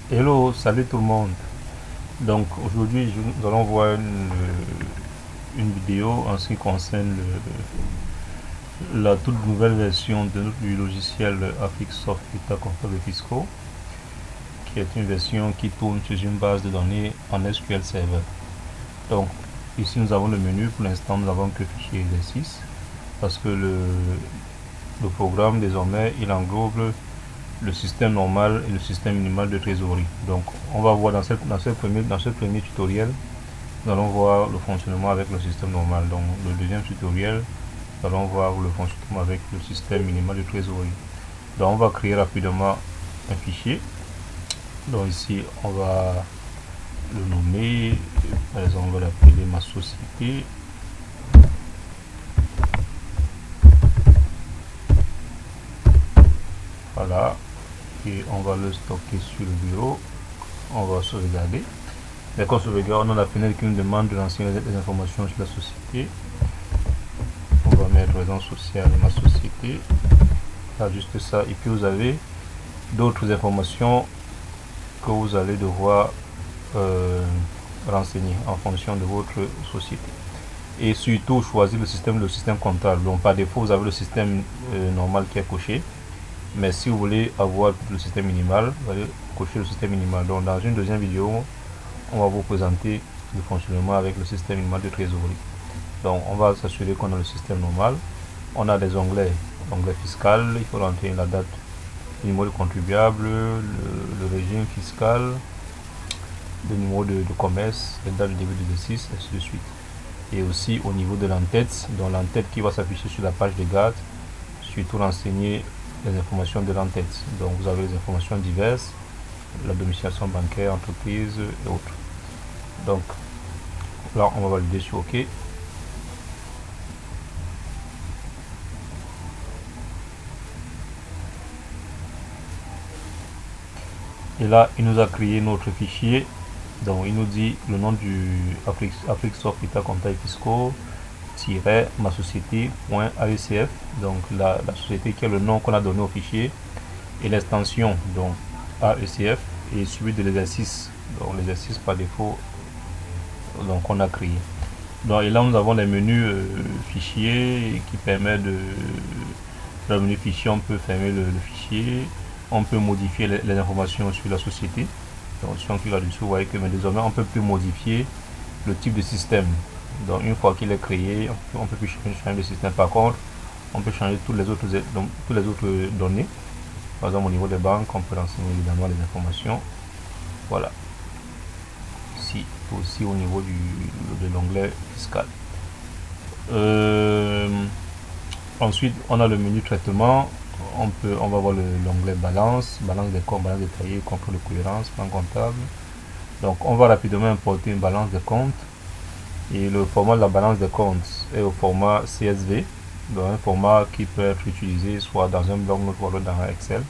Hello, salut tout le monde. Donc aujourd'hui, nous allons voir une vidéo en ce qui concerne la toute nouvelle version du logiciel Africsoft État comptable et fiscaux, qui est une version qui tourne sur une base de données en SQL Server. Donc ici nous avons le menu. Pour l'instant, nous n'avons que fichier exercice parce que le programme désormais il englobe le système normal et le système minimal de trésorerie. Donc on va voir dans ce premier tutoriel, nous allons voir le fonctionnement avec le système normal. Donc le deuxième tutoriel, nous allons voir le fonctionnement avec le système minimal de trésorerie. Donc on va créer rapidement un fichier. Donc ici on va le nommer, par exemple on va l'appeler ma société. Voilà, et on va le stocker sur le bureau. On va sauvegarder. Dès qu'on sauvegarde, on a la fenêtre qui nous demande de renseigner les informations sur la société. On va mettre raison sociale ma société. Là, juste ça. Et puis vous avez d'autres informations que vous allez devoir renseigner en fonction de votre société. Et surtout choisir le système comptable. Donc par défaut, vous avez le système normal qui est coché. Mais si vous voulez avoir le système minimal, vous allez cocher le système minimal. Donc dans une deuxième vidéo, on va vous présenter le fonctionnement avec le système minimal de trésorerie. Donc on va s'assurer qu'on a le système normal. On a des onglets, onglet fiscal, il faut rentrer la date, le numéro de contribuable, le régime fiscal, le numéro de commerce, la date de début d'exercice, ainsi de suite. Et aussi au niveau de l'entête, donc l'entête qui va s'afficher sur la page de garde, surtout renseigner les informations de l'entête. Donc vous avez les informations diverses, la domiciliation bancaire, entreprise et autres. Donc là on va valider sur OK. Et là il nous a créé notre fichier. Donc il nous dit le nom du Africsoft État comptable et fiscaux ma société.aecf, donc la société qui est le nom qu'on a donné au fichier, et l'extension donc AECF, et suivi de l'exercice, donc l'exercice par défaut donc on a créé. Donc et là nous avons les menus fichier qui permet de, dans le menu fichier on peut fermer le fichier, on peut modifier les informations sur la société. Donc si on clique là-dessus, vous voyez que mais désormais on peut plus modifier le type de système. Donc une fois qu'il est créé, on peut plus changer le système. Par contre, on peut changer toutes les autres données. Par exemple au niveau des banques, on peut renseigner évidemment les informations. Voilà. Ici aussi au niveau de l'onglet fiscal. Ensuite, on a le menu traitement. On va voir l'onglet balance des comptes, balance détaillée, contrôle de cohérence, plan comptable. Donc on va rapidement importer une balance de compte. Et le format de la balance des comptes est au format CSV, donc un format qui peut être utilisé soit dans un bloc notes ou dans un Excel.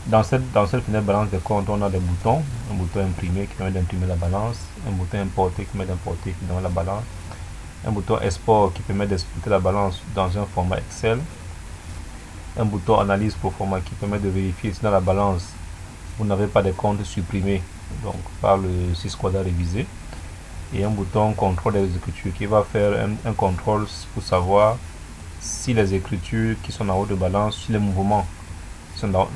Dans cette fenêtre balance des comptes, on a des boutons, un bouton imprimé qui permet d'imprimer la balance, un bouton importer qui permet d'importer dans la balance, un bouton export qui permet d'exporter la balance dans un format Excel, un bouton analyse pour format qui permet de vérifier si dans la balance vous n'avez pas de comptes supprimés donc par le sysquadar révisé, et un bouton contrôle des écritures qui va faire un contrôle pour savoir si les écritures qui sont en haut de balance, si les mouvements qui sont dans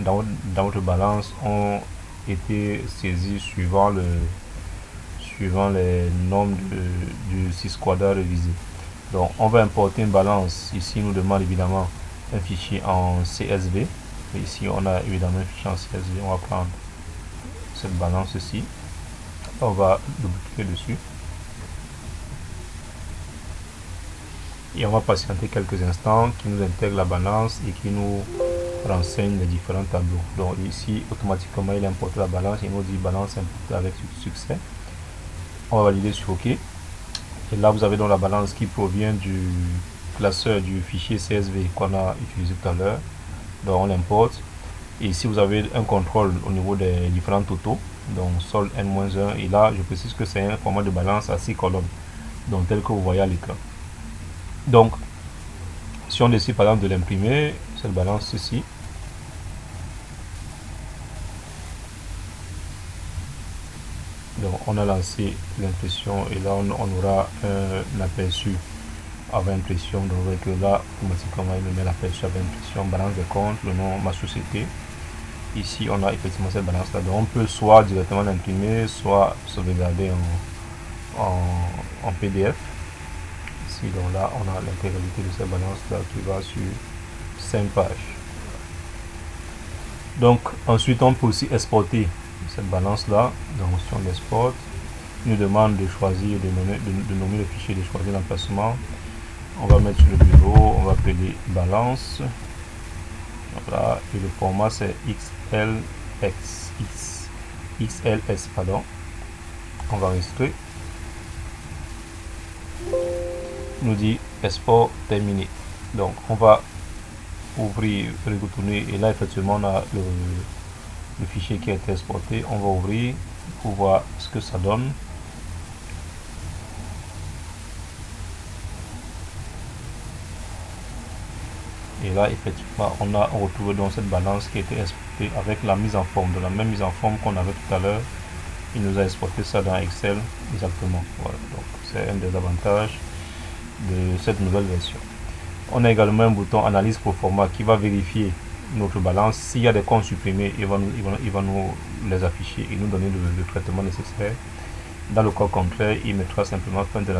votre balance ont été saisis suivant les normes du sysquadar révisé. Donc on va importer une balance. Ici nous demande évidemment un fichier en CSV. Et ici on a évidemment un fichier en CSV. On va prendre cette balance ici. On va double-cliquer dessus. Et on va patienter quelques instants qui nous intègre la balance et qui nous renseigne les différents tableaux. Donc ici automatiquement il importe la balance, il nous dit balance importée avec succès. On va valider sur OK. Et là vous avez donc la balance qui provient du classeur du fichier CSV qu'on a utilisé tout à l'heure. Donc on l'importe. Et ici vous avez un contrôle au niveau des différents totaux, donc solde N-1, et là je précise que c'est un format de balance à 6 colonnes, donc tel que vous voyez à l'écran. Donc si on décide par exemple de l'imprimer, cette balance ici, Donc on a lancé l'impression et là on aura un aperçu avant impression. Donc avec là automatiquement il me met l'aperçu avant impression, balance des comptes, le nom, ma société. Ici on a effectivement cette balance là. Donc on peut soit directement l'imprimer, soit sauvegarder en PDF. Ici donc là on a l'intégralité de cette balance là qui va sur 5 pages. Donc ensuite on peut aussi exporter cette balance là. Donc si on l'exporte, il nous demande de choisir, de nommer le fichier, de choisir l'emplacement. On va mettre sur le bureau, on va appeler balance. Voilà, et le format c'est XLS, pardon. On va enregistrer. Nous dit export terminé. Donc on va ouvrir, retourner et là effectivement on a le fichier qui a été exporté. On va ouvrir pour voir ce que ça donne. Et là effectivement on retrouve donc cette balance qui a été exportée avec la mise en forme, de la même mise en forme qu'on avait tout à l'heure. Il nous a exporté ça dans Excel exactement. Voilà, donc c'est un des avantages de cette nouvelle version. On a également un bouton analyse pro forma qui va vérifier notre balance. S'il y a des comptes supprimés, il va nous les afficher et nous donner le traitement nécessaire. Dans le cas contraire, il mettra simplement fin de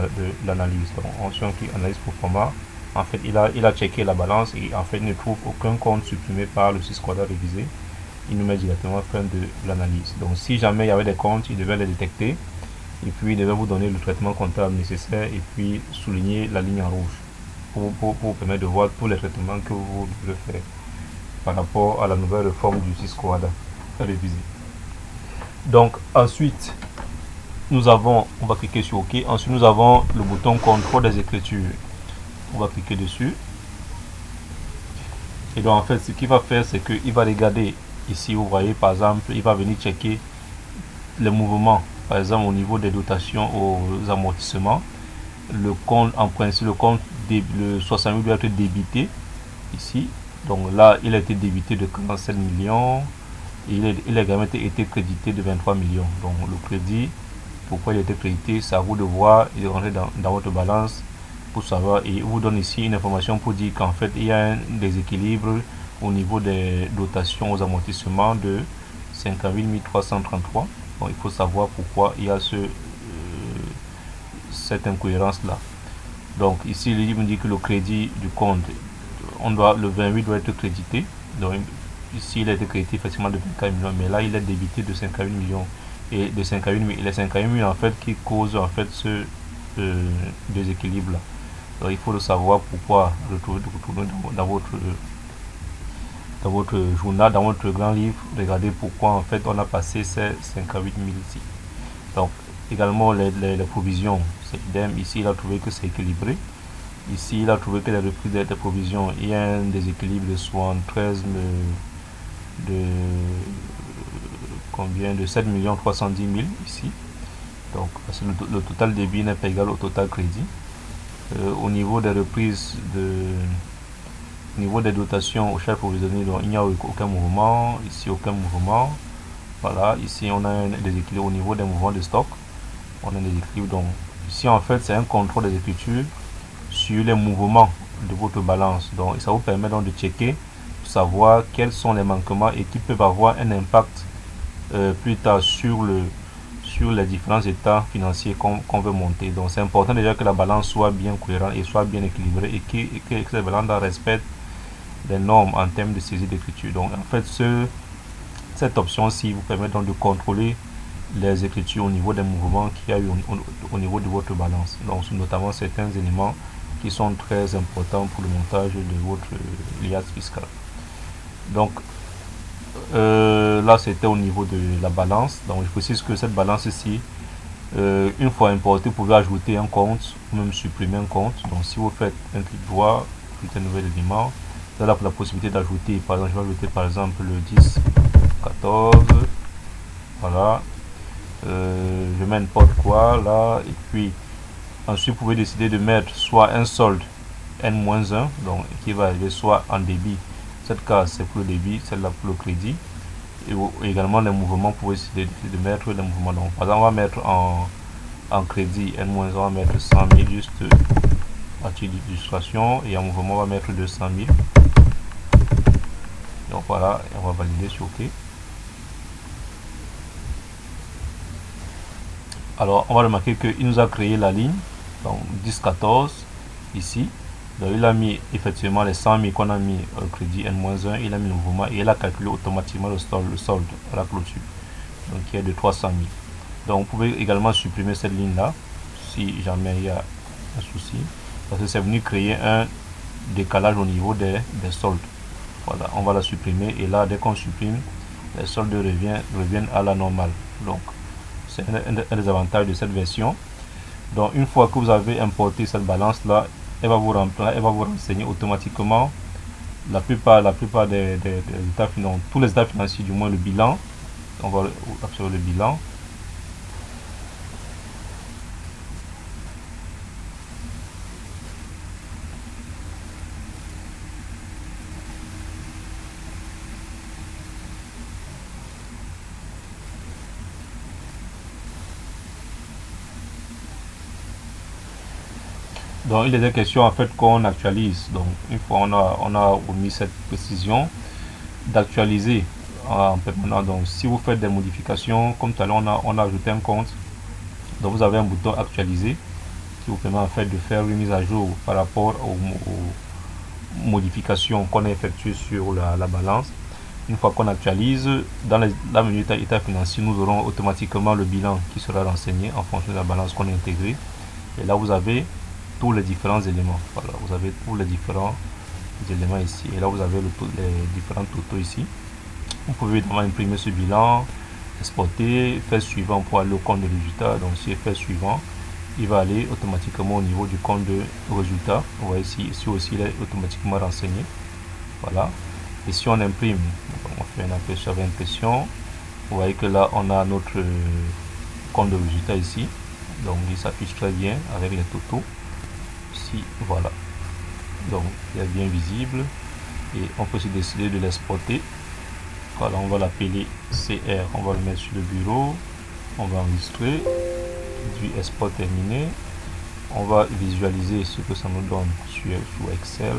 l'analyse. Donc on clique analyse pro forma. En fait, il a checké la balance et en fait, il ne trouve aucun compte supprimé par le sysquada révisé. Il nous met directement fin de l'analyse. Donc si jamais il y avait des comptes, il devait les détecter et puis il devait vous donner le traitement comptable nécessaire et puis souligner la ligne en rouge pour vous permettre de voir tous les traitements que vous devez faire par rapport à la nouvelle réforme du sysquada révisé. Donc ensuite, on va cliquer sur OK. Ensuite, nous avons le bouton contrôle des écritures. On va cliquer dessus. Et donc en fait, ce qu'il va faire, c'est qu'il va regarder ici, vous voyez par exemple, il va venir checker les mouvements, par exemple au niveau des dotations aux amortissements. Le compte, en principe, le 68 doit être débité ici. Donc là, il a été débité de 47 millions et il a également été crédité de 23 millions. Donc le crédit, pourquoi il a été crédité, c'est à vous de voir et de rentrer dans votre balance pour savoir, et vous donne ici une information pour dire qu'en fait il y a un déséquilibre au niveau des dotations aux amortissements de 58 333. Donc il faut savoir pourquoi il y a cette incohérence là. Donc ici il me dit que le crédit du compte, le 28 doit être crédité. Donc ici il a été crédité effectivement de 24 millions, mais là il est débité de 58 millions et de 58 000, les 58 000 en fait qui causent en fait ce déséquilibre là. Donc il faut le savoir pourquoi, retourner dans votre journal, dans votre grand livre, regardez pourquoi en fait on a passé ces 58 000 ici. Donc également les provisions, c'est idem. Ici il a trouvé que c'est équilibré. Ici il a trouvé que les reprises des provisions, il y a un déséquilibre de 73 de 7 310 000 ici. Donc parce que le total débit n'est pas égal au total crédit. Au niveau des reprises au niveau des dotations au chef provisionné, donc il n'y a aucun mouvement, ici aucun mouvement. Voilà, ici on a un déséquilibre au niveau des mouvements de stock. On a un déséquilibre, donc ici en fait c'est un contrôle des écritures sur les mouvements de votre balance. Donc ça vous permet donc de checker pour savoir quels sont les manquements et qui peuvent avoir un impact plus tard sur les différents états financiers qu'on veut monter. Donc c'est important déjà que la balance soit bien cohérente et soit bien équilibrée et que la balance respecte les normes en termes de saisie d'écriture. Donc en fait cette option-ci vous permet donc de contrôler les écritures au niveau des mouvements qu'il y a eu au niveau de votre balance. Donc notamment certains éléments qui sont très importants pour le montage de votre liasse fiscale. Donc là c'était au niveau de la balance. Donc je précise que cette balance ici, une fois importée, vous pouvez ajouter un compte ou même supprimer un compte. Donc si vous faites un clic droit, cliquez un nouvel élément, vous avez la possibilité d'ajouter, par exemple je vais ajouter par exemple le 10 14, voilà, je mets n'importe quoi là, et puis ensuite vous pouvez décider de mettre soit un solde N-1, donc qui va arriver soit en débit. Cette case c'est pour le débit, celle-là pour le crédit. également les mouvements, vous pouvez décider de mettre les mouvements. Donc, par exemple, on va mettre en crédit N-1, on va mettre 100 000 juste à titre d'illustration, et en mouvement, on va mettre 200 000. Donc voilà, et on va valider sur OK. Alors, on va remarquer qu'il nous a créé la ligne, donc 10-14 ici. Donc, il a mis effectivement les 100 000 qu'on a mis au crédit N-1, il a mis le mouvement et il a calculé automatiquement le solde à la clôture, donc qui est de 300 000. Donc, vous pouvez également supprimer cette ligne-là, si jamais il y a un souci, parce que c'est venu créer un décalage au niveau des soldes. Voilà, on va la supprimer et là, dès qu'on supprime, les soldes reviennent à la normale. Donc, c'est un des avantages de cette version. Donc, une fois que vous avez importé cette balance-là, elle va vous renseigner automatiquement la plupart des états financiers, tous les états financiers, du moins le bilan. On va observer le bilan. Donc, il est question en fait qu'on actualise. Donc, une fois on a omis cette précision d'actualiser en permanence. Donc, si vous faites des modifications, comme tout à l'heure, on a ajouté un compte. Donc, vous avez un bouton actualiser qui vous permet en fait de faire une mise à jour par rapport aux modifications qu'on a effectuées sur la balance. Une fois qu'on actualise, dans la menu état financier, nous aurons automatiquement le bilan qui sera renseigné en fonction de la balance qu'on a intégrée. Et là, vous avez tous les différents éléments. Voilà, vous avez tous les différents éléments ici. Et là, vous avez les différents totaux ici. Vous pouvez évidemment imprimer ce bilan, exporter, faire suivant pour aller au compte de résultat. Donc, si fait suivant, il va aller automatiquement au niveau du compte de résultat. Vous voyez ici aussi, il est automatiquement renseigné. Voilà. Et si on imprime, on fait une impression avec impression. Vous voyez que là, on a notre compte de résultat ici. Donc, il s'affiche très bien avec les totaux. Ici, voilà. Donc, il est bien visible. Et on peut aussi décider de l'exporter. Voilà, on va l'appeler CR. On va le mettre sur le bureau. On va enregistrer. Du export terminé. On va visualiser ce que ça nous donne sur Excel.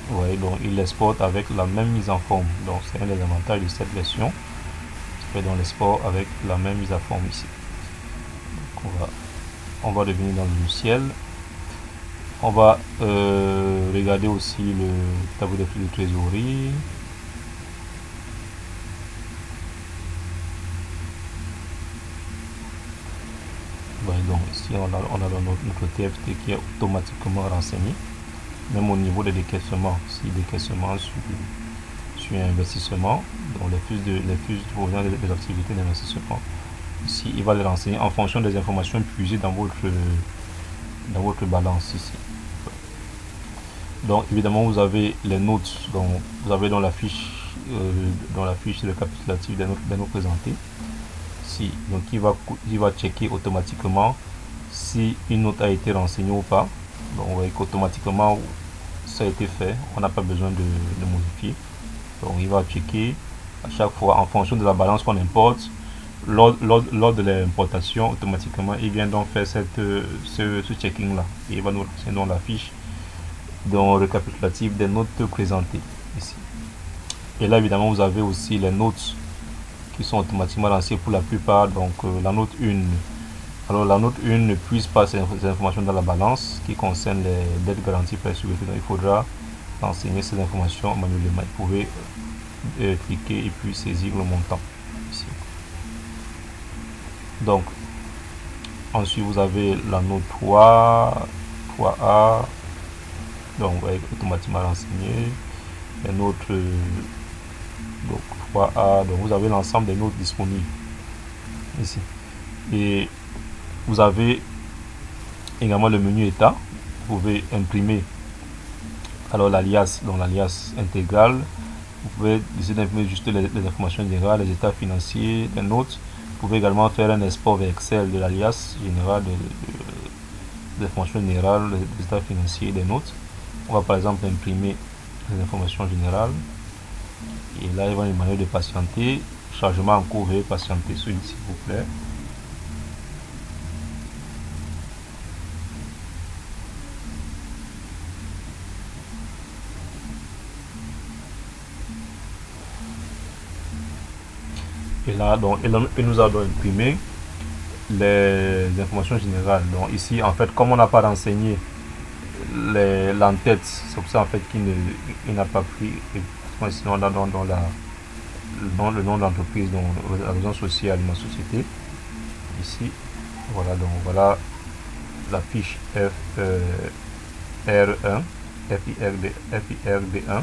Vous voyez, donc il l'exporte avec la même mise en forme. Donc, c'est un des avantages de cette version. C'est dans l'export avec la même mise en forme ici. Donc, on va revenir dans le logiciel. On va regarder aussi le tableau de flux de trésorerie. Ouais, donc ici on a notre TFT qui est automatiquement renseigné, même au niveau des décaissements. Si décaissement sur investissement, donc les flux provenant des activités d'investissement. Ici, il va les renseigner en fonction des informations puisées dans votre balance ici. Donc évidemment vous avez les notes, donc vous avez dans la fiche récapitulative des notes présentées. Si, donc il va checker automatiquement si une note a été renseignée ou pas. Donc vous voyez qu'automatiquement ça a été fait, on n'a pas besoin de modifier. Donc il va checker à chaque fois en fonction de la balance qu'on importe. Lors de l'importation, automatiquement il vient donc faire ce checking là et il va nous renseigner dans la fiche dans le récapitulatif des notes présentées ici. Et là évidemment vous avez aussi les notes qui sont automatiquement lancées pour la plupart. Donc la note 1, alors la note 1 ne puise pas ces informations dans la balance qui concerne les dettes garanties par la sécurité. Donc il faudra renseigner ces informations manuellement. Vous pouvez cliquer et puis saisir le montant ici. Donc ensuite vous avez la note 3A, donc vous voyez, automatiquement renseigné. Les notes donc 3A, donc vous avez l'ensemble des notes disponibles ici. Et vous avez également le menu état. Vous pouvez imprimer alors l'alias, donc l'alias intégrale. Vous pouvez décider d'imprimer juste les informations générales, les états financiers, les notes. Vous pouvez également faire un export vers Excel de l'alias général, des informations générales, des états financiers, des notes. On va par exemple imprimer les informations générales. Et là, il va nous demander de patienter. Chargement en cours, veuillez patienter, s'il vous plaît. Et là, donc, il nous a donc imprimé les informations générales. Donc ici, en fait, comme on n'a pas renseigné l'entête, c'est pour ça en fait qu'il n'a pas pris, sinon dans le nom de l'entreprise, donc la raison sociale de ma société. Ici, voilà, donc voilà la fiche FIRD1, FIRD1,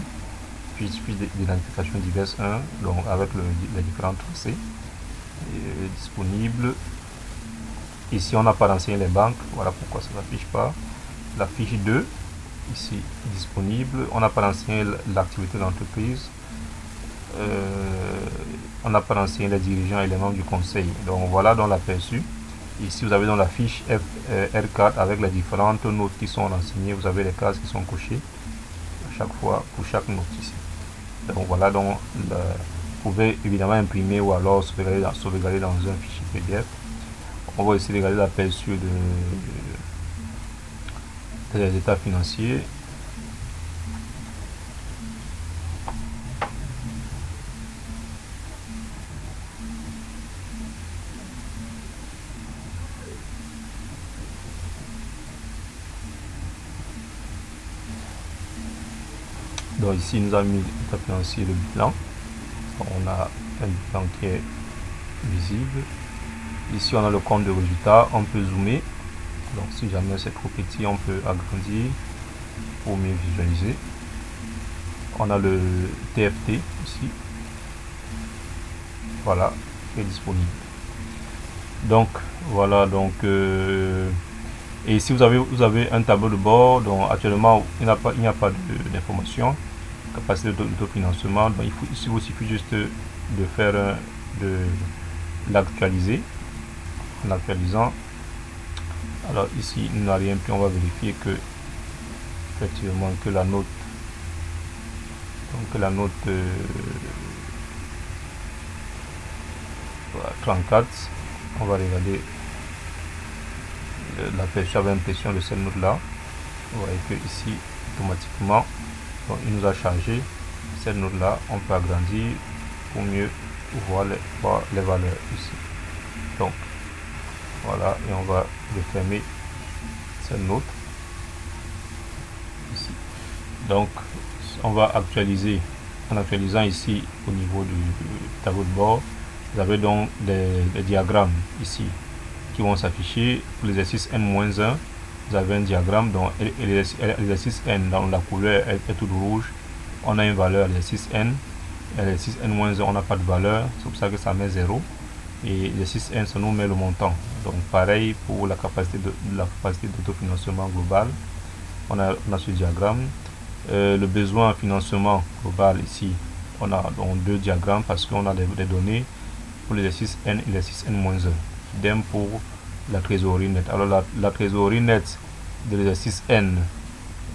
fiche d'identification diverse 1, donc avec les différents tracés disponibles. Ici, on n'a pas renseigné les banques, voilà pourquoi ça ne s'affiche pas. La fiche 2, ici, disponible. On n'a pas renseigné l'activité de l'entreprise. On n'a pas renseigné les dirigeants et les membres du conseil. Donc voilà dans l'aperçu. Ici, vous avez dans la fiche R4 avec les différentes notes qui sont renseignées. Vous avez les cases qui sont cochées à chaque fois pour chaque note ici. Donc voilà, donc vous pouvez évidemment imprimer ou alors sauvegarder dans un fichier PDF. On va essayer de regarder l'aperçu des états financiers. Donc ici, il nous a mis l'état financier, le bilan. On a un bilan qui est visible. Ici, on a le compte de résultat. On peut zoomer. Donc si jamais c'est trop petit, on peut agrandir pour mieux visualiser. On a le TFT ici. Voilà, qui est disponible. Donc voilà, donc et ici vous avez un tableau de bord. Donc actuellement il n'y a pas d'information capacité d'autofinancement. Donc il vous suffit juste de faire de l'actualiser. En actualisant, alors ici il n'a rien plus, on va vérifier que effectivement que la note, donc la note 34, on va regarder l'aperçu avec impression de cette note là. Vous voyez que ici automatiquement donc, il nous a chargé cette note là. On peut agrandir pour mieux voir les valeurs ici. Donc voilà, et on va refermer cette note ici. Donc on va actualiser. En actualisant ici au niveau du tableau de bord, vous avez donc des diagrammes ici qui vont s'afficher. Pour l'exercice N-1, vous avez un diagramme dont l'exercice N, dans la couleur est toute rouge. On a une valeur à l'exercice N. Et à l'exercice N-1, on n'a pas de valeur. C'est pour ça que ça met 0. Et l'exercice N, ça nous met le montant. Donc pareil pour la capacité d'autofinancement global. On a ce diagramme. Le besoin en financement global ici, on a donc deux diagrammes parce qu'on a des données pour l'exercice N et l'exercice N-1. Idem pour la trésorerie nette. Alors la trésorerie nette de l'exercice N,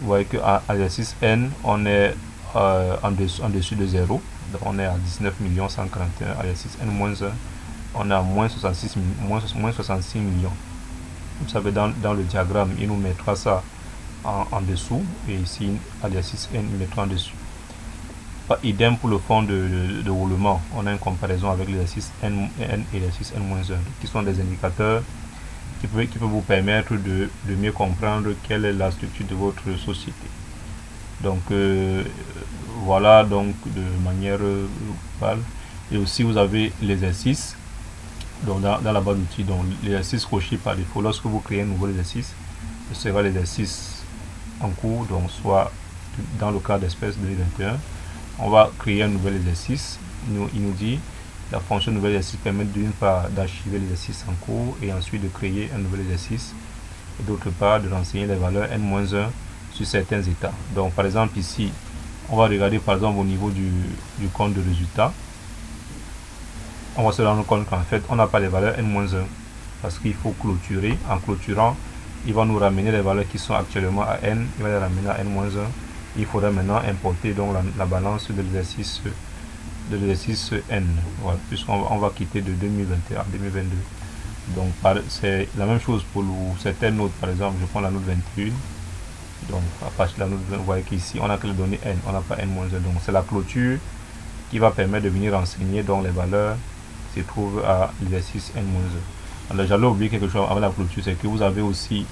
vous voyez qu'à l'exercice N, on est en dessus de 0. Donc on est à 19 141. À l'exercice N-1, on est à moins 66 millions. Vous savez, dans le diagramme, il nous mettra ça en dessous, et ici à l'exercice N, il mettra en dessus. Idem pour le fonds de roulement. On a une comparaison avec l'exercice N et l'exercice N-1, qui sont des indicateurs qui peuvent vous permettre de mieux comprendre quelle est la structure de votre société. Donc voilà, donc de manière globale. Et aussi vous avez l'exercice dans la barre d'outils. Donc l'exercice coché par défaut, lorsque vous créez un nouveau exercice, ce sera l'exercice en cours, donc soit dans le cas d'espèce 2021, on va créer un nouvel exercice. Il nous dit la fonction nouvel exercice permet d'une part d'archiver l'exercice en cours et ensuite de créer un nouvel exercice, et d'autre part de renseigner les valeurs N-1 sur certains états. Donc par exemple ici, on va regarder par exemple au niveau du compte de résultat. On va se rendre compte qu'en fait on n'a pas les valeurs N-1 parce qu'il faut clôturer. En clôturant, il va nous ramener les valeurs qui sont actuellement à N, il va les ramener à N-1. Il faudra maintenant importer donc la balance de l'exercice de l'exercice N. Voilà, puisqu'on va quitter de 2021 à 2022. Donc c'est la même chose pour certaines notes. Par exemple, je prends la note 21. Donc à partir de la note 20, vous voyez qu'ici on a que les données N, on n'a pas N-1. Donc c'est la clôture qui va permettre de venir renseigner donc les valeurs se trouvent à l'exercice N-1. Alors j'allais oublier quelque chose avant la clôture, c'est que vous avez aussi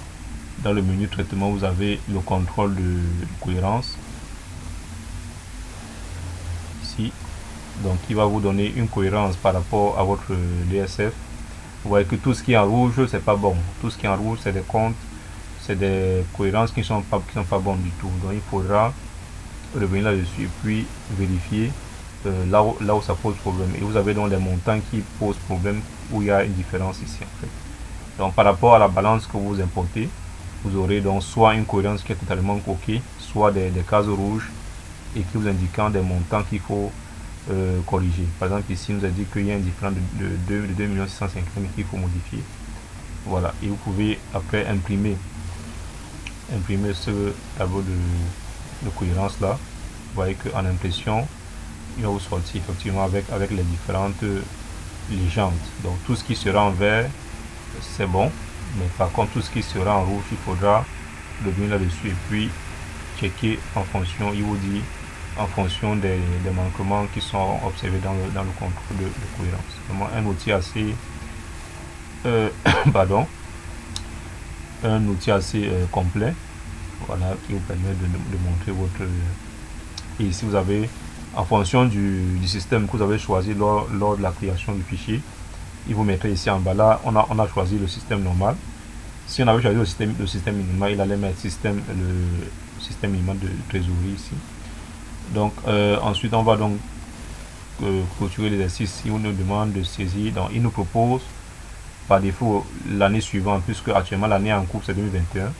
dans le menu traitement, vous avez le contrôle de cohérence ici, donc qui va vous donner une cohérence par rapport à votre DSF. Vous voyez que tout ce qui est en rouge, c'est pas bon. Tout ce qui est en rouge, c'est des comptes, c'est des cohérences qui sont pas bonnes du tout. Donc il faudra revenir là-dessus et puis vérifier là où ça pose problème. Et vous avez donc des montants qui posent problème, où il y a une différence ici en fait. Donc par rapport à la balance que vous importez, vous aurez donc soit une cohérence qui est totalement OK, soit des cases rouges et qui vous indiquant des montants qu'il faut corriger. Par exemple ici il nous a dit qu'il y a un différent de 2 650 000 qu'il faut modifier. Voilà, et vous pouvez après imprimer ce tableau de cohérence là. Vous voyez qu'en impression il va vous sortir effectivement avec les différentes légendes. Donc tout ce qui sera en vert c'est bon, mais par contre tout ce qui sera en rouge il faudra revenir là-dessus et puis checker en fonction, il vous dit en fonction des manquements qui sont observés dans le contrôle de cohérence. Vraiment un outil assez pardon, un outil assez complet, voilà, qui vous permet de montrer votre et ici vous avez en fonction du système que vous avez choisi lors de la création du fichier, il vous mettrait ici en bas. Là on a choisi le système normal. Si on avait choisi le système minimal, il allait mettre le système minimal de trésorerie ici. Donc ensuite on va donc clôturer l'exercice. Il nous demande de saisir, donc il nous propose par défaut l'année suivante, puisque actuellement l'année en cours c'est 2021.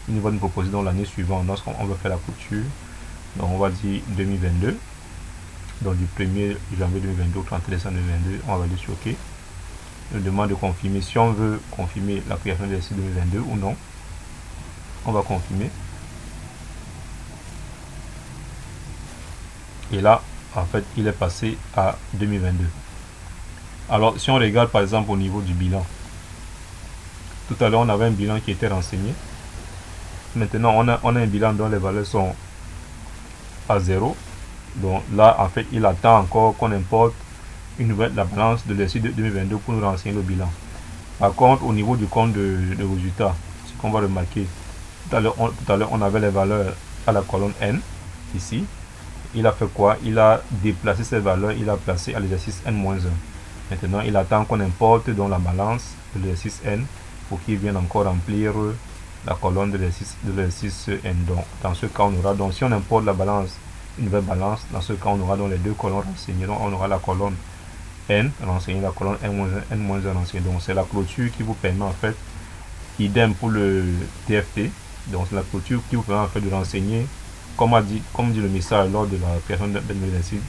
Il va nous proposer donc l'année suivante lorsqu'on va faire la clôture. Donc on va dire 2022, donc du 1er janvier 2022 au 30 décembre 2022. On va aller sur OK. Il nous demande de confirmer si on veut confirmer la création de l'exercice 2022 ou non. On va confirmer. Et là en fait il est passé à 2022. Alors si on regarde par exemple au niveau du bilan, tout à l'heure on avait un bilan qui était renseigné. Maintenant on a un bilan dont les valeurs sont à 0. Donc là en fait il attend encore qu'on importe une nouvelle la balance de l'exercice 2022 pour nous renseigner le bilan. Par contre au niveau du compte de résultats, ce qu'on va remarquer, tout à l'heure on avait les valeurs à la colonne N ici. Il a fait quoi? Il a déplacé ces valeurs, il a placé à l'exercice N-1. Maintenant il attend qu'on importe dans la balance de l'exercice N pour qu'il vienne encore remplir la colonne de l'exercice N. Donc dans ce cas on aura, donc si on importe la balance, une nouvelle balance, dans ce cas on aura dans les deux colonnes renseignées. Donc on aura la colonne N renseignée, la colonne N-1 renseignée. Donc c'est la clôture qui vous permet en fait, idem pour le TFT, donc c'est la clôture qui vous permet en fait de renseigner, comme dit le message lors de la création de l'exercice,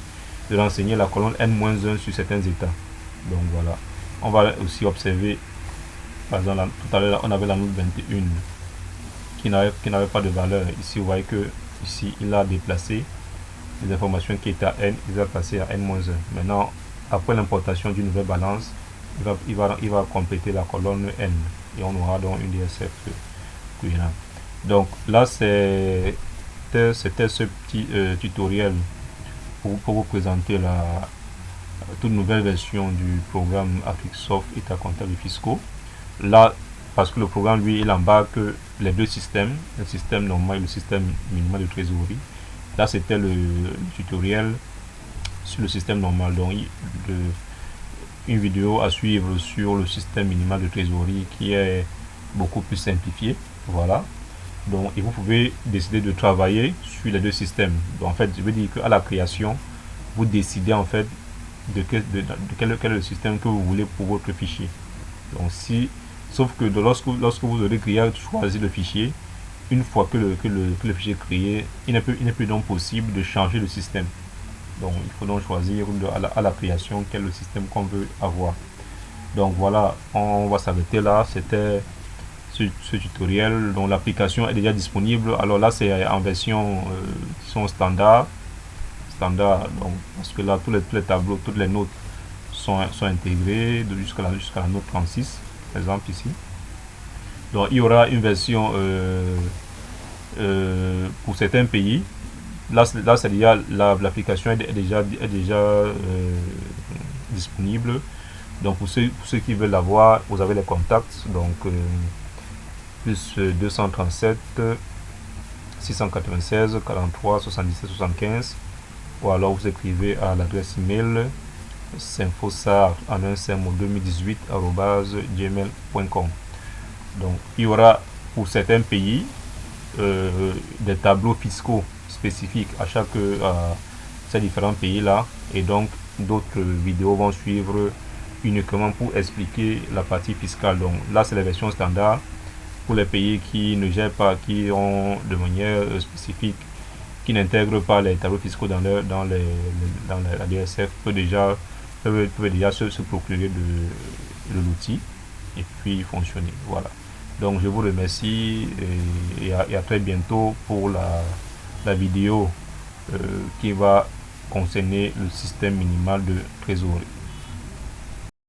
de renseigner la colonne N-1 sur certains états. Donc voilà, on va aussi observer par exemple tout à l'heure on avait la note 21 qui n'avait pas de valeur. Ici vous voyez que ici il a déplacé les informations qui étaient à N, il va passer à N-1. Maintenant après l'importation d'une nouvelle balance, il va compléter la colonne N et on aura donc une DSF cohérente. Donc là c'était ce petit tutoriel pour vous présenter la toute nouvelle version du programme Africsoft État comptable et fiscaux. Là parce que le programme lui il embarque les deux systèmes, le système normal et le système minimal de trésorerie. Là c'était le tutoriel sur le système normal, donc une vidéo à suivre sur le système minimal de trésorerie qui est beaucoup plus simplifié. Voilà, donc et vous pouvez décider de travailler sur les deux systèmes. Donc en fait je veux dire qu'à la création vous décidez en fait de quel est le système que vous voulez pour votre fichier. Donc sauf que lorsque vous aurez créé, choisi le fichier, une fois que le fichier est créé, il n'est plus donc possible de changer le système. Donc il faut donc choisir à la création quel est le système qu'on veut avoir. Donc voilà, on va s'arrêter là. C'était ce tutoriel dont l'application est déjà disponible. Alors là c'est en version standard. standard, donc, parce que là, tous les tableaux, toutes les notes sont intégrées jusqu'à la note 36, par exemple ici. Donc, il y aura une version pour certains pays. Là c'est déjà l'application est déjà disponible. Donc pour ceux qui veulent l'avoir, vous avez les contacts, donc plus 237 696 43 77 75, ou alors vous écrivez à l'adresse email synfosar en un seul mot 2018 @gmail.com. Donc il y aura pour certains pays des tableaux fiscaux spécifiques à ces différents pays là, et donc d'autres vidéos vont suivre uniquement pour expliquer la partie fiscale. Donc là c'est la version standard. Pour les pays qui ne gèrent pas, qui ont de manière spécifique, qui n'intègrent pas les tableaux fiscaux dans la DSF, peuvent déjà se procurer de l'outil et puis fonctionner. Voilà. Donc je vous remercie et à très bientôt pour la vidéo qui va concerner le système minimal de trésorerie.